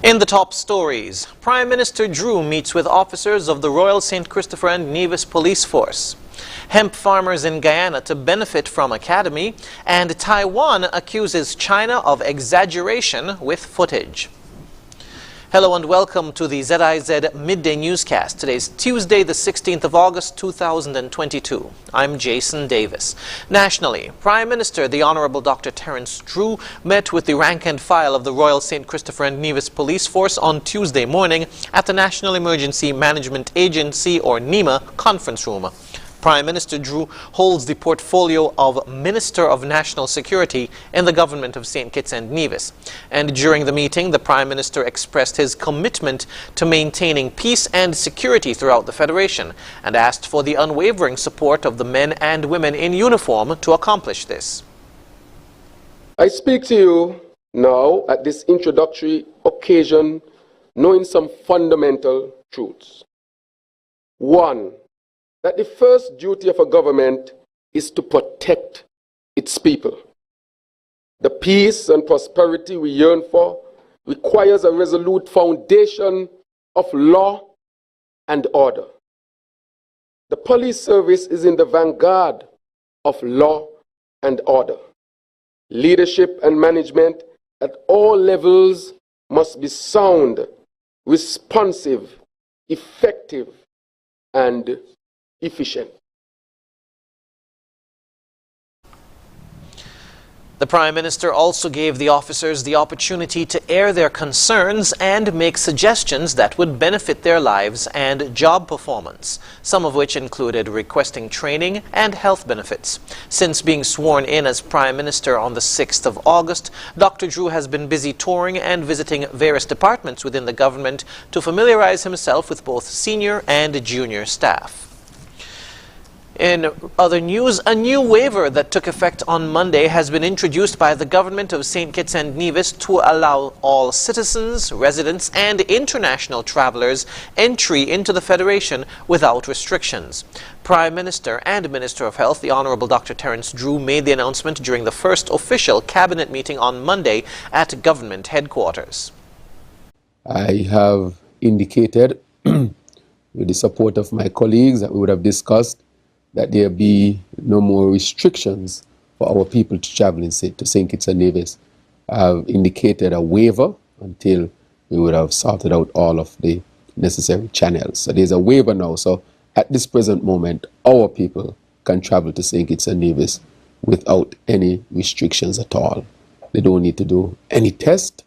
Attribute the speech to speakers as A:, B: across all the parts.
A: In the top stories, Prime Minister Drew meets with officers of the Royal St. Christopher and Nevis Police Force. Hemp farmers in Guyana to benefit from academy, and Taiwan accuses China of exaggeration with footage. Hello and welcome to the ZIZ Midday Newscast. Today is Tuesday, the 16th of August, 2022. I'm Jason Davis. Nationally, Prime Minister the Honourable Dr. Terence Drew met with the rank and file of the Royal St. Christopher and Nevis Police Force on Tuesday morning at the National Emergency Management Agency, or NEMA, conference room. Prime Minister Drew holds the portfolio of Minister of National Security in the government of St. Kitts and Nevis. And during the meeting, the Prime Minister expressed his commitment to maintaining peace and security throughout the Federation and asked for the unwavering support of the men and women in uniform to accomplish this.
B: I speak to you now at this introductory occasion knowing some fundamental truths. One, that the first duty of a government is to protect its people. The peace and prosperity we yearn for requires a resolute foundation of law and order. The police service is in the vanguard of law and order. Leadership and management at all levels must be sound, responsive, effective, and efficient.
A: The Prime Minister also gave the officers the opportunity to air their concerns and make suggestions that would benefit their lives and job performance, some of which included requesting training and health benefits. Since being sworn in as Prime Minister on the 6th of August, Dr. Drew has been busy touring and visiting various departments within the government to familiarize himself with both senior and junior staff. In other news, a new waiver that took effect on Monday has been introduced by the government of St. Kitts and Nevis to allow all citizens, residents and international travelers entry into the Federation without restrictions. Prime Minister and Minister of Health, the Honourable Dr. Terence Drew, made the announcement during the first official cabinet meeting on Monday at government headquarters.
B: I have indicated, with the support of my colleagues, that we would have discussed that there be no more restrictions for our people to travel to St. Kitts and Nevis. I have indicated a waiver until we would have sorted out all of the necessary channels. So there's a waiver now. So at this present moment, our people can travel to St. Kitts and Nevis without any restrictions at all. They don't need to do any test.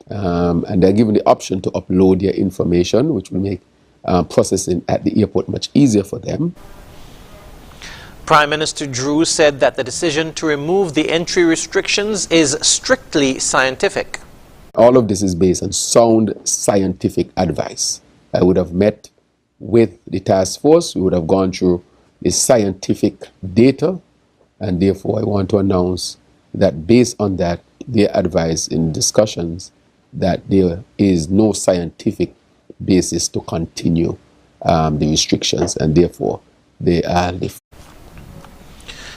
B: And they're given the option to upload their information, which will make processing at the airport much easier for them.
A: Prime Minister Drew said that the decision to remove the entry restrictions is strictly scientific.
B: All of this is based on sound scientific advice. I would have met with the task force, we would have gone through the scientific data, and therefore I want to announce that based on that, their advice in discussions, that there is no scientific basis to continue the restrictions, and therefore they are lifted.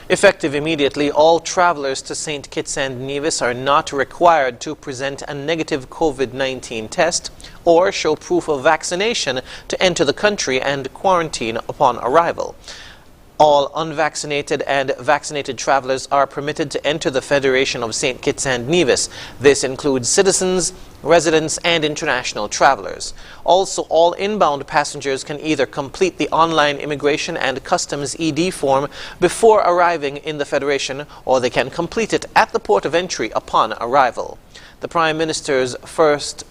A: Effective immediately, all travelers to St. Kitts and Nevis are not required to present a negative COVID-19 test or show proof of vaccination to enter the country and quarantine upon arrival. All unvaccinated and vaccinated travelers are permitted to enter the Federation of St. Kitts and Nevis. This includes citizens, residents and international travelers. Also, all inbound passengers can either complete the online immigration and customs ED form before arriving in the Federation, or they can complete it at the port of entry upon arrival. The Prime Minister first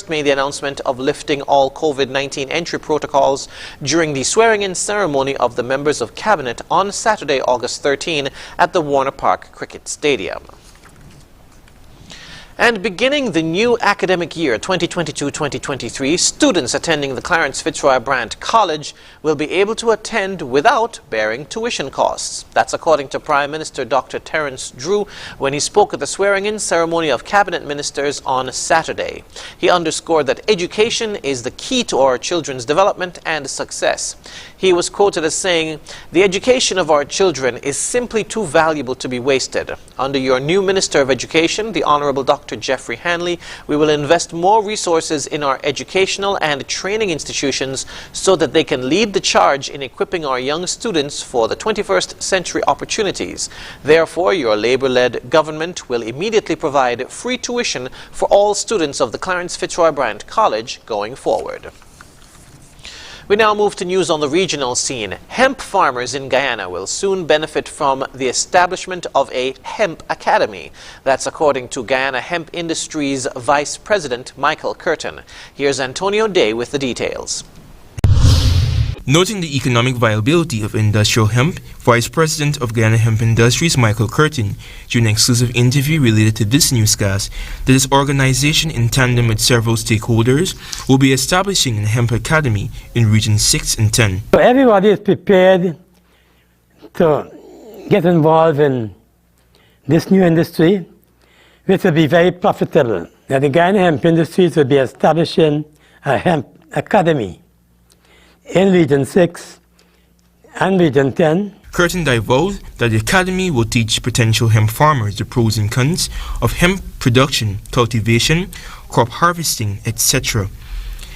A: made the announcement of lifting all COVID-19 entry protocols during the swearing-in ceremony of the members of Cabinet on Saturday, August 13 at the Warner Park Cricket Stadium. And beginning the new academic year 2022-2023, students attending the Clarence Fitzroy Brant College will be able to attend without bearing tuition costs. That's according to Prime Minister Dr. Terence Drew when he spoke at the swearing-in ceremony of cabinet ministers on Saturday. He underscored that education is the key to our children's development and success. He was quoted as saying, "The education of our children is simply too valuable to be wasted. Under your new Minister of Education, the Honourable Dr. Dr. Jeffrey Hanley, we will invest more resources in our educational and training institutions so that they can lead the charge in equipping our young students for the 21st century opportunities. Therefore, your Labour-led government will immediately provide free tuition for all students of the Clarence Fitzroy Bryant College going forward. We now move to news on the regional scene. Hemp farmers in Guyana will soon benefit from the establishment of a hemp academy. That's according to Guyana Hemp Industries Vice President Michael Curtin. Here's Antonio Day with the details.
C: Noting the economic viability of industrial hemp, Vice President of Guyana Hemp Industries Michael Curtin, during an exclusive interview related to this newscast, that his organization, in tandem with several stakeholders, will be establishing a hemp academy in Region 6 and 10.
D: So everybody is prepared to get involved in this new industry, which will be very profitable. Now, the Guyana Hemp Industries will be establishing a hemp academy in Region 6 and Region 10.
C: Curtin divulged that the academy will teach potential hemp farmers the pros and cons of hemp production, cultivation, crop harvesting, etc.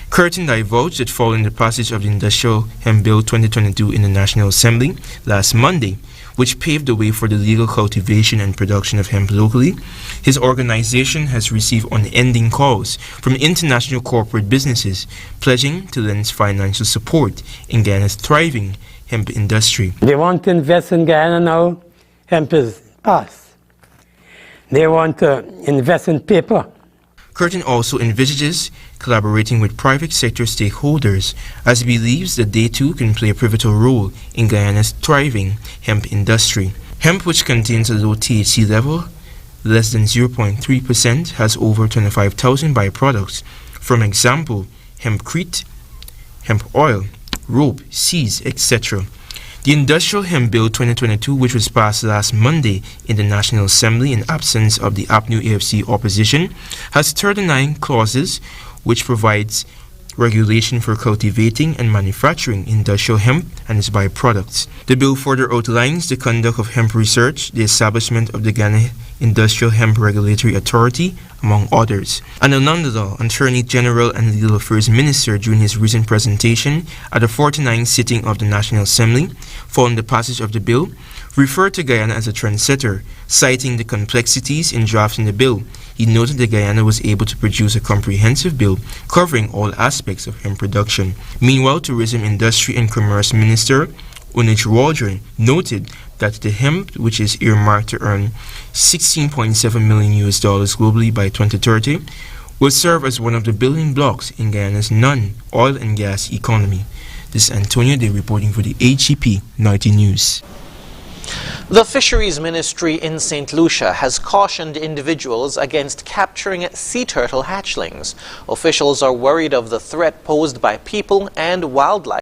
C: Curtin divulged that following the passage of the Industrial Hemp Bill 2022 in the National Assembly last Monday, which paved the way for the legal cultivation and production of hemp locally, his organization has received unending calls from international corporate businesses pledging to lend financial support in Guyana's thriving hemp industry.
D: They want to invest in Guyana now. Hemp is past. They want to invest in paper.
C: Curtin also envisages collaborating with private sector stakeholders as he believes that they too can play a pivotal role in Guyana's thriving hemp industry. Hemp, which contains a low THC level, less than 0.3%, has over 25,000 byproducts. For example, hempcrete, hemp oil, rope, seeds, etc. The Industrial Hemp Bill 2022, which was passed last Monday in the National Assembly in absence of the APNU AFC opposition, has 39 clauses which provides regulation for cultivating and manufacturing industrial hemp and its byproducts. The bill further outlines the conduct of hemp research, the establishment of the Ghana Industrial Hemp Regulatory Authority, among others. And Anandala, Attorney General and Legal Affairs Minister, during his recent presentation at the 49th sitting of the National Assembly, following the passage of the bill, referred to Guyana as a trendsetter, citing the complexities in drafting the bill. He noted that Guyana was able to produce a comprehensive bill covering all aspects of hemp production. Meanwhile, Tourism, Industry and Commerce Minister Unich Waldron noted that the hemp, which is earmarked to earn $16.7 million globally by 2030, will serve as one of the building blocks in Guyana's non-oil and gas economy. This is Antonio Day reporting for the HCP 90 News.
A: The Fisheries Ministry in St. Lucia has cautioned individuals against capturing sea turtle hatchlings. Officials are worried of the threat posed by people and wildlife.